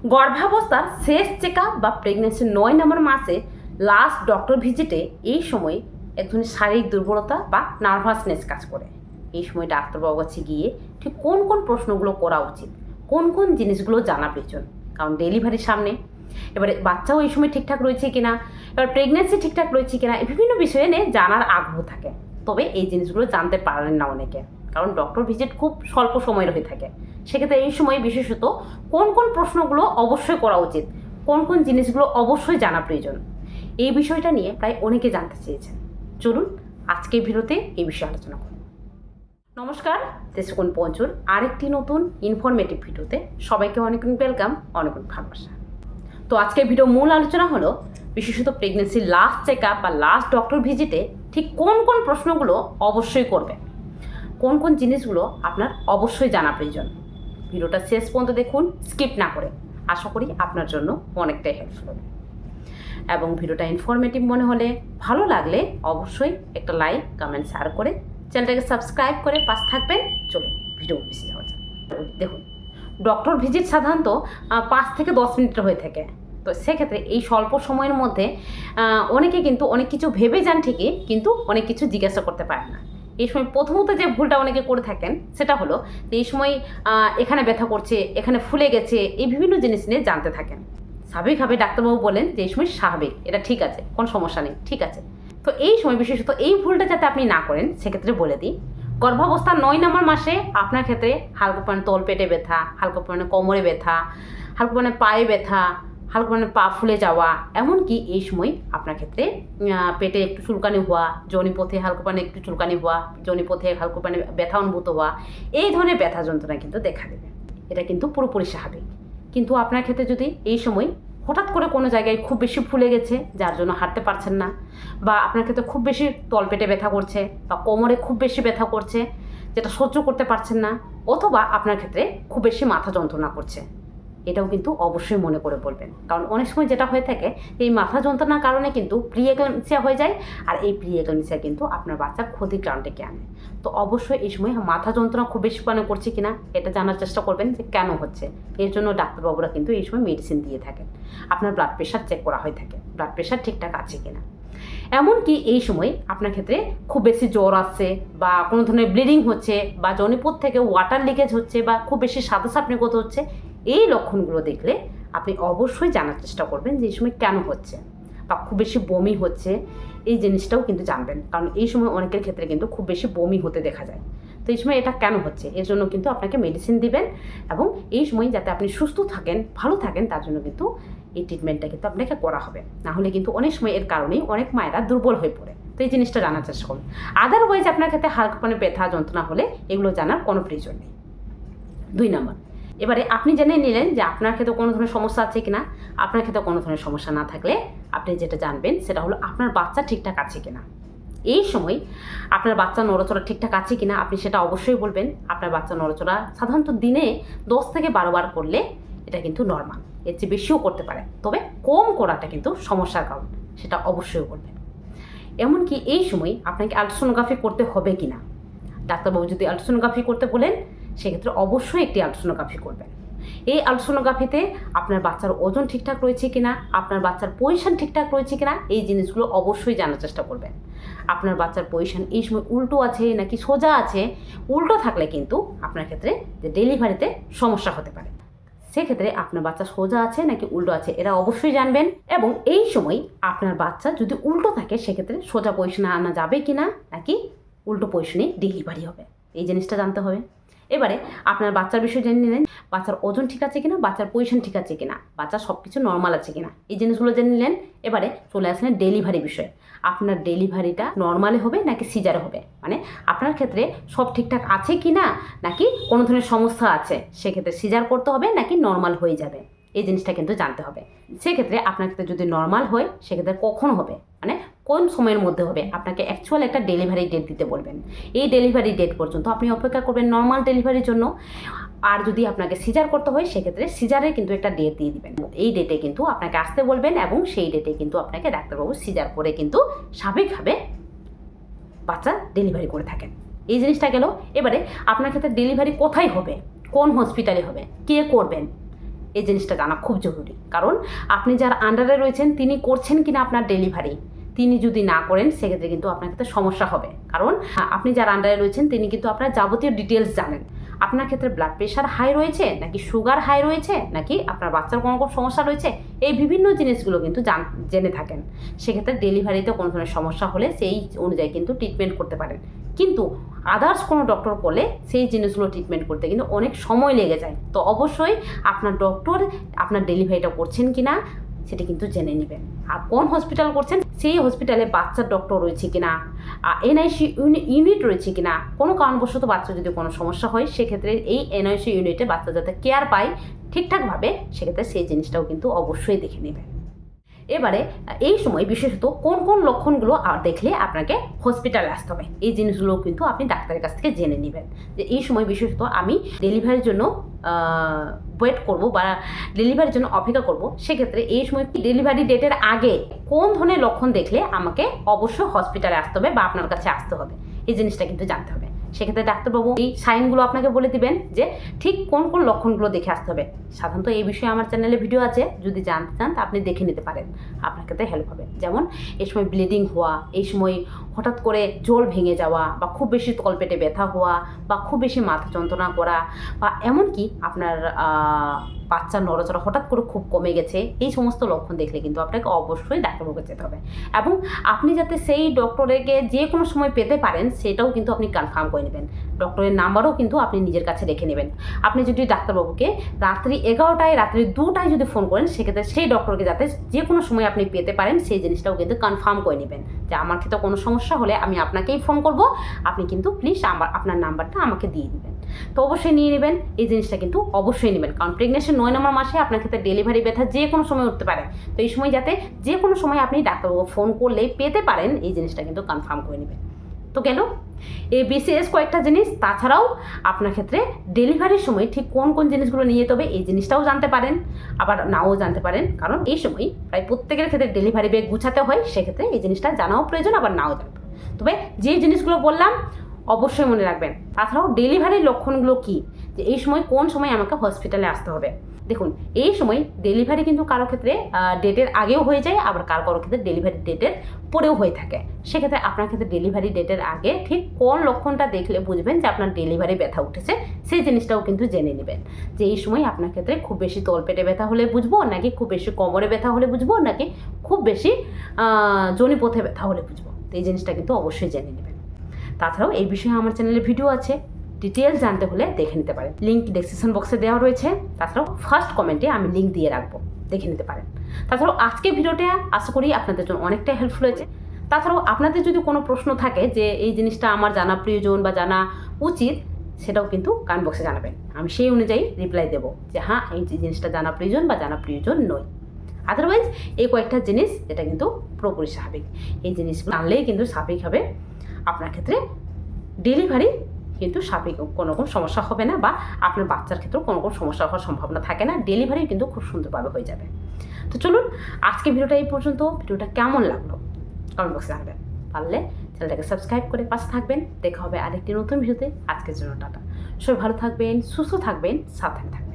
গর্ভাবস্থার শেষ check up বা প্রেগনেন্সির 9 নম্বর মাসে লাস্ট ডক্টর ভিজিটে এই সময় এক ধরনের শারীরিক দুর্বলতা বা নার্ভাসনেস কাজ করে। এই সময় ডাক্তারবাবুর কাছে গিয়ে ঠিক কোন কোন প্রশ্নগুলো করা উচিত, কোন কোন জিনিসগুলো জানা প্রয়োজন, কারণ ডেলিভারির সামনে। এবারে বাচ্চাও এই সময় ঠিকঠাক রয়েছে কিনা, এবার প্রেগনেন্সি ঠিকঠাক রয়েছে কিনা, বিভিন্ন বিষয়ে নিয়ে জানার আগ্রহ থাকে। তবে এই জিনিসগুলো জানতে পারেন না অনেকে, কারণ ডক্টর ভিজিট খুব স্বল্প সময়ের হয়ে থাকে। সেক্ষেত্রে এই সময় বিশেষত কোন কোন প্রশ্নগুলো অবশ্যই করা উচিত, কোন কোন জিনিসগুলো অবশ্যই জানা প্রয়োজন, এই বিষয়টা নিয়ে প্রায় অনেকে জানতে চেয়েছেন। চলুন আজকের ভিডিওতে এই বিষয়ে আলোচনা করব। নমস্কার, দেশকোণ পঞ্চুর আরেকটি নতুন ইনফরমেটিভ ভিডিওতে সবাইকে অনেক ওয়েলকাম, অনেক ভালোবাসা। তো আজকের ভিডিও মূল আলোচনা হলো বিশেষত প্রেগনেন্সির লাস্ট চেক আপ বা লাস্ট ডক্টর ভিজিটে ঠিক কোন কোন প্রশ্নগুলো অবশ্যই করবে, কোন কোন জিনিসগুলো আপনার অবশ্যই জানা প্রয়োজন। ভিডিওটা শেষ পর্যন্ত দেখুন, স্কিপ না করে। আশা করি আপনার জন্য অনেকটাই হেল্পফুল হবে। এবং ভিডিওটা ইনফরমেটিভ মনে হলে, ভালো লাগলে অবশ্যই একটা লাইক, কমেন্ট, শেয়ার করে চ্যানেলটাকে সাবস্ক্রাইব করে পাশে থাকবেন। চলুন ভিডিও বেশি যাওয়া যাক। দেখুন, ডক্টর ভিজিট সাধারণত 5 থেকে 10 মিনিটের হয়ে থাকে। তো সেক্ষেত্রে এই স্বল্প সময়ের মধ্যে অনেকে কিন্তু অনেক কিছু ভেবে যান ঠিকই, কিন্তু অনেক কিছু জিজ্ঞাসা করতে পারেন না। এই সময় প্রথমত যে ভুলটা অনেকে করে থাকেন সেটা হলো যে এই সময় এখানে ব্যথা করছে, এখানে ফুলে গেছে, এই বিভিন্ন জিনিস নিয়ে জানতে থাকেন। স্বাভাবিকভাবে ডাক্তারবাবু বলেন যে এই সময় স্বাভাবিক, এটা ঠিক আছে, কোনো সমস্যা নেই, ঠিক আছে। তো এই সময় বিশেষত এই ভুলটা যাতে আপনি না করেন সেক্ষেত্রে বলে দিই, গর্ভাবস্থার 9 নম্বর মাসে আপনার ক্ষেত্রে হালকা পরিমাণে তল পেটে ব্যথা, হালকা পরিমাণে কোমরে ব্যথা, হালকা পরিমাণে পায়ে ব্যথা, হালকা পরিমাণে পা ফুলে যাওয়া, এমনকি এই সময় আপনার ক্ষেত্রে পেটে একটু চুলকানি হওয়া, যোনিপথে হালকা পরিমাণে একটু চুলকানি হওয়া, যোনিপথে হালকা পরিমাণে ব্যথা অনুভূত হওয়া, এই ধরনের ব্যথা যন্ত্রণা কিন্তু দেখা দেবে। এটা কিন্তু পুরোপুরি স্বাভাবিক। কিন্তু আপনার ক্ষেত্রে যদি এই সময় হঠাৎ করে কোনো জায়গায় খুব বেশি ফুলে গেছে যার জন্য হাঁটতে পারছেন না, বা আপনার ক্ষেত্রে খুব বেশি তলপেটে ব্যথা করছে, বা কোমরে খুব বেশি ব্যথা করছে যেটা সহ্য করতে পারছেন না, অথবা আপনার ক্ষেত্রে খুব বেশি মাথা যন্ত্রণা করছে, এটাও কিন্তু অবশ্যই মনে করে বলবেন। কারণ অনেক সময় যেটা হয়ে থাকে, এই মাথা যন্ত্রণার কারণে কিন্তু প্রি এক্লাম্পসিয়া হয়ে যায়, আর এই প্রি এক্লাম্পসিয়া কিন্তু আপনার বাচ্চার ক্ষতির কারণ ডেকে আনে। তো অবশ্যই এই সময় মাথা যন্ত্রণা খুব বেশি পরিমাণে করছে কিনা এটা জানার চেষ্টা করবেন যে কেন হচ্ছে। এর জন্য ডাক্তারবাবুরা কিন্তু এই সময় মেডিসিন দিয়ে থাকেন। আপনার ব্লাড প্রেশার চেক করা হয়ে থাকে, ব্লাড প্রেশার ঠিকঠাক আছে কিনা। এমনকি এই সময় আপনার ক্ষেত্রে খুব বেশি জ্বর আসছে, বা কোনো ধরনের ব্লিডিং হচ্ছে, বা জনিপথ থেকে ওয়াটার লিকেজ হচ্ছে, বা খুব বেশি সাদা সাপ নির্গত হচ্ছে, এই লক্ষণগুলো দেখলে আপনি অবশ্যই জানার চেষ্টা করবেন যে এই সময় কেন হচ্ছে। বা খুব বেশি বমি হচ্ছে, এই জিনিসটাও কিন্তু জানবেন, কারণ এই সময় অনেকের ক্ষেত্রে কিন্তু খুব বেশি বমি হতে দেখা যায়। তো এই সময় এটা কেন হচ্ছে, এর জন্য কিন্তু আপনাকে মেডিসিন দিবেন, এবং এই সময় যাতে আপনি সুস্থ থাকেন, ভালো থাকেন, তার জন্য কিন্তু এই ট্রিটমেন্টটা কিন্তু আপনাকে করা হবে। না হলে কিন্তু অনেক সময় এর কারণেই অনেক মায়েরা দুর্বল হয়ে পড়ে। তো এই জিনিসটা জানার চেষ্টা করুন। আদারওয়াইজ আপনার ক্ষেত্রে হালকা মানে ব্যথা যন্ত্রণা হলে এগুলো জানার কোনো প্রয়োজন নেই। 2 নম্বর, এবারে আপনি জেনে নিলেন যে আপনার ক্ষেত্রে কোনো ধরনের সমস্যা আছে কিনা। আপনার ক্ষেত্রে কোনো ধরনের সমস্যা না থাকলে আপনি যেটা জানবেন সেটা হলো আপনার বাচ্চা ঠিকঠাক আছে কিনা। এই সময় আপনার বাচ্চা নড়াচড়া ঠিকঠাক আছে কিনা আপনি সেটা অবশ্যই বলবেন। আপনার বাচ্চা নড়াচড়া সাধারণত দিনে 10 থেকে 12 বার করলে এটা কিন্তু নর্মাল, এর চেয়ে বেশিও করতে পারে, তবে কম করাটা কিন্তু সমস্যার কারণ, সেটা অবশ্যই বলবেন। এমনকি এই সময় আপনাকে আলট্রাসোনোগ্রাফি করতে হবে কিনা, ডাক্তারবাবু যদি আলট্রাসোনোগ্রাফি করতে বলেন সেক্ষেত্রে অবশ্যই একটি আলট্রাসোনোগ্রাফি করবেন। এই আলট্রাসোনোগ্রাফিতে আপনার বাচ্চার ওজন ঠিকঠাক রয়েছে কিনা, আপনার বাচ্চার পজিশন ঠিকঠাক রয়েছে কিনা, এই জিনিসগুলো অবশ্যই জানার চেষ্টা করবেন। আপনার বাচ্চার পজিশন এই সময় উল্টো আছে নাকি সোজা আছে, উল্টো থাকলে কিন্তু আপনার ক্ষেত্রে যে ডেলিভারিতে সমস্যা হতে পারে। সেক্ষেত্রে আপনার বাচ্চা সোজা আছে নাকি উল্টো আছে এটা অবশ্যই জানবেন। এবং এই সময় আপনার বাচ্চা যদি উল্টো থাকে সেক্ষেত্রে সোজা পজিশনে আনা যাবে কিনা, নাকি উল্টো পজিশনে ডেলিভারি হবে, এই জিনিসটা জানতে হবে। এবারে আপনার বাচ্চার বিষয় জেনে নিলেন, বাচ্চার ওজন ঠিক আছে কিনা, বাচ্চার পজিশন ঠিক আছে কিনা, বাচ্চার সব কিছু নর্মাল আছে কিনা, এই জিনিসগুলো জেনে নিলেন। এবারে চলে আসলেন ডেলিভারি বিষয়ে। আপনার ডেলিভারিটা নর্মালে হবে নাকি সিজারে হবে, মানে আপনার ক্ষেত্রে সব ঠিকঠাক আছে কিনা, নাকি কোনো ধরনের সমস্যা আছে, সেক্ষেত্রে সিজার করতে হবে নাকি নর্মাল হয়ে যাবে, এই জিনিসটা কিন্তু জানতে হবে। সেক্ষেত্রে আপনার ক্ষেত্রে যদি নর্মাল হয় সেক্ষেত্রে কখন হবে, মানে কোন সময়ের মধ্যে হবে, আপনাকে অ্যাকচুয়াল একটা ডেলিভারি ডেট দিতে বলবেন। এই ডেলিভারি ডেট পর্যন্ত আপনি অপেক্ষা করবেন নর্মাল ডেলিভারির জন্য। আর যদি আপনাকে সিজার করতে হয় সেক্ষেত্রে সিজারের কিন্তু একটা ডেট দিয়ে দিবেন, এই ডেটে কিন্তু আপনাকে আসতে বলবেন, এবং সেই ডেটে কিন্তু আপনাকে ডাক্তারবাবু সিজার করে কিন্তু স্বাভাবিকভাবে বাচ্চা ডেলিভারি করে থাকেন। এই জিনিসটা গেল। এবারে আপনার ক্ষেত্রে ডেলিভারি কোথায় হবে, কোন হসপিটালে হবে, কে করবেন, এই জিনিসটা জানা খুব জরুরি। কারণ আপনি যার আন্ডারে রয়েছেন তিনি করছেন কিনা আপনার ডেলিভারি, তিনি যদি না করেন সেক্ষেত্রে কিন্তু আপনার ক্ষেত্রে সমস্যা হবে। কারণ আপনি যার আন্ডারে রয়েছেন তিনি কিন্তু আপনার যাবতীয় ডিটেলস জানেন। আপনার ক্ষেত্রে ব্লাড প্রেশার হাই রয়েছে নাকি সুগার হাই রয়েছে নাকি আপনার বাচ্চার কোনো সমস্যা রয়েছে, এই বিভিন্ন জিনিসগুলো কিন্তু জেনে থাকেন। সেক্ষেত্রে ডেলিভারিতে কোনো ধরনের সমস্যা হলে সেই অনুযায়ী কিন্তু ট্রিটমেন্ট করতে পারেন। কিন্তু আদার্স কোনো ডক্টর করলে সেই জিনিসগুলো ট্রিটমেন্ট করতে কিন্তু অনেক সময় লেগে যায়। তো অবশ্যই আপনার ডক্টর আপনার ডেলিভারিটা করছেন কি না সেটা কিন্তু জেনে নেবেন। আর কোন হসপিটাল করছেন সেই হসপিটালে বাচ্চার ডক্টর রয়েছে কিনা, এনআইসি ইউনিট রয়েছে কিনা, কোনো কারণবশত বাচ্চা যদি কোনো সমস্যা হয় সেক্ষেত্রে এই এনআইসি ইউনিটে বাচ্চা যাতে কেয়ার পায় ঠিকঠাকভাবে, সেক্ষেত্রে সেই জিনিসটাও কিন্তু অবশ্যই দেখে নেবেন। এবারে এই সময় বিশেষত কোন কোন লক্ষণগুলো দেখলে আপনাকে হসপিটালে আসতে হবে, এই জিনিসগুলো কিন্তু আপনি ডাক্তারের কাছ থেকে জেনে নেবেন। যে এই সময় বিশেষত আমি ডেলিভারির জন্য ওয়েট করব বা ডেলিভারির জন্য অপেক্ষা করব, সেক্ষেত্রে এই সময় ডেলিভারি ডেটের আগে কোন ধরনের লক্ষণ দেখলে আমাকে অবশ্যই হসপিটালে আসতে হবে বা আপনার কাছে আসতে হবে, এই জিনিসটা কিন্তু জানতে হবে। সেক্ষেত্রে ডাক্তারবাবু এই সাইনগুলো আপনাকে বলে দিবেন যে ঠিক কোন কোন লক্ষণগুলো দেখে আসতে হবে। সাধারণত এই বিষয়ে আমার চ্যানেলে ভিডিও আছে, যদি জানতে চান তা আপনি দেখে নিতে পারেন, আপনার ক্ষেত্রে হেল্প হবে। যেমন এই সময় ব্লিডিং হওয়া, এই সময় হঠাৎ করে জল ভেঙে যাওয়া, বা খুব বেশি তলপেটে ব্যথা হওয়া, বা খুব বেশি মাথা যন্ত্রণা করা, বা এমনকি আপনার বাচ্চার নড়াচড়া হঠাৎ করে খুব কমে গেছে, এই সমস্ত লক্ষণ দেখলে কিন্তু আপনাকে অবশ্যই ডাক্তারবাবুকে যেতে হবে। এবং আপনি যাতে সেই ডক্টরকে যে কোনো সময় পেতে পারেন সেটাও কিন্তু আপনি কনফার্ম করে নেবেন। ডক্টরের নাম্বারও কিন্তু আপনি নিজের কাছে রেখে নেবেন। আপনি যদি ডাক্তারবাবুকে রাত্রি 11টায় রাত্রি 2টায় যদি ফোন করেন সেক্ষেত্রে সেই ডক্টরকে যাতে যে কোনো সময় আপনি পেতে পারেন সেই জিনিসটাও কিন্তু কনফার্ম করে নেবেন যে আমার ক্ষেত্রে কোনো সমস্যা হলে আমি আপনাকেই ফোন করব, আপনি কিন্তু প্লিজ আপনার নাম্বারটা আমাকে দিয়ে দিবেন। তো অবশ্যই নিয়ে নেবেন, এই জিনিসটা কিন্তু অবশ্যই নেবেন। কারণ প্রেগনেন্সির 9 নম্বর মাসে আপনার ক্ষেত্রে ডেলিভারি ব্যথা যে কোনো সময় উঠতে পারে। তো এই সময় যাতে যে কোনো সময় আপনি ডাক্তারবাবু ফোন করলেই পেতে পারেন, এই জিনিসটা কিন্তু কনফার্ম করে নেবেন। তো গেল এই বিশেষ কয়েকটা জিনিস। তাছাড়াও আপনার ক্ষেত্রে ডেলিভারির সময় ঠিক কোন কোন জিনিসগুলো নিয়ে যেতে হবে এই জিনিসটাও জানতে পারেন, আবার নাও জানতে পারেন। কারণ এই সময় প্রায় প্রত্যেকের ক্ষেত্রে ডেলিভারি ব্যাগ গুছাতে হয়, সেক্ষেত্রে এই জিনিসটা জানাও প্রয়োজন, আবার নাও জানতে। তবে যে জিনিসগুলো বললাম অবশ্যই মনে রাখবেন। তাছাড়াও ডেলিভারির লক্ষণগুলো কী, যে এই সময় কোন সময় আমাকে হসপিটালে আসতে হবে। দেখুন এই সময় ডেলিভারি কিন্তু কারো ক্ষেত্রে ডেটের আগেও হয়ে যায়, আবার কারো ক্ষেত্রে ডেলিভারি ডেটের পরেও হয়ে থাকে। সেক্ষেত্রে আপনার ক্ষেত্রে ডেলিভারি ডেটের আগে ঠিক কোন লক্ষণটা দেখলে বুঝবেন যে আপনার ডেলিভারি ব্যথা উঠেছে, সেই জিনিসটাও কিন্তু জেনে নেবেন। যে এই সময় আপনার ক্ষেত্রে খুব বেশি তলপেটে ব্যথা হলে বুঝবো, নাকি খুব বেশি কোমরে ব্যথা হলে বুঝবো, নাকি খুব বেশি যোনিপথে ব্যথা হলে বুঝবো। তো এই জিনিসটা কিন্তু অবশ্যই জেনে নেবেন। তাছাড়াও এই বিষয়ে আমার চ্যানেলে ভিডিও আছে, ডিটেলস জানতে হলে দেখে নিতে পারেন। লিঙ্ক ডেসক্রিপশন বক্সে দেওয়া রয়েছে, তাছাড়াও ফার্স্ট কমেন্টে আমি লিঙ্ক দিয়ে রাখবো, দেখে নিতে পারেন। তাছাড়াও আজকের ভিডিওটা আশা করি আপনাদের জন্য অনেকটাই হেল্পফুল হয়েছে। তাছাড়াও আপনাদের যদি কোনো প্রশ্ন থাকে যে এই জিনিসটা আমার জানা প্রয়োজন বা জানা উচিত, সেটাও কিন্তু কমেন্ট বক্সে জানাবেন। আমি সেই অনুযায়ী রিপ্লাই দেবো যে হ্যাঁ এই জিনিসটা জানা প্রয়োজন বা জানা প্রয়োজন নয়। আদারওয়াইজ এই কয়েকটা জিনিস এটা কিন্তু পুরোপুরি স্বাভাবিক, এই জিনিসগুলো জানলেই কিন্তু স্বাভাবিক হবে। আপনার ক্ষেত্রে ডেলিভারি কিন্তু স্বাভাবিক কোনো রকম সমস্যা হবে না, বা আপনার বাচ্চার ক্ষেত্রেও কোনো রকম সমস্যা হওয়ার সম্ভাবনা থাকে না। ডেলিভারি কিন্তু খুব সুন্দরভাবে হয়ে যাবে। তো চলুন আজকে ভিডিওটা এই পর্যন্ত। ভিডিওটা কেমন লাগলো কমেন্ট বক্সে জানাবেন। পারলে চ্যানেলটাকে সাবস্ক্রাইব করে পাশে থাকবেন। দেখা হবে আরেকটি নতুন ভিডিওতে। আজকের জন্য টাটা। সবাই ভালো থাকবেন, সুস্থ থাকবেন, সাবধানে থাকবেন।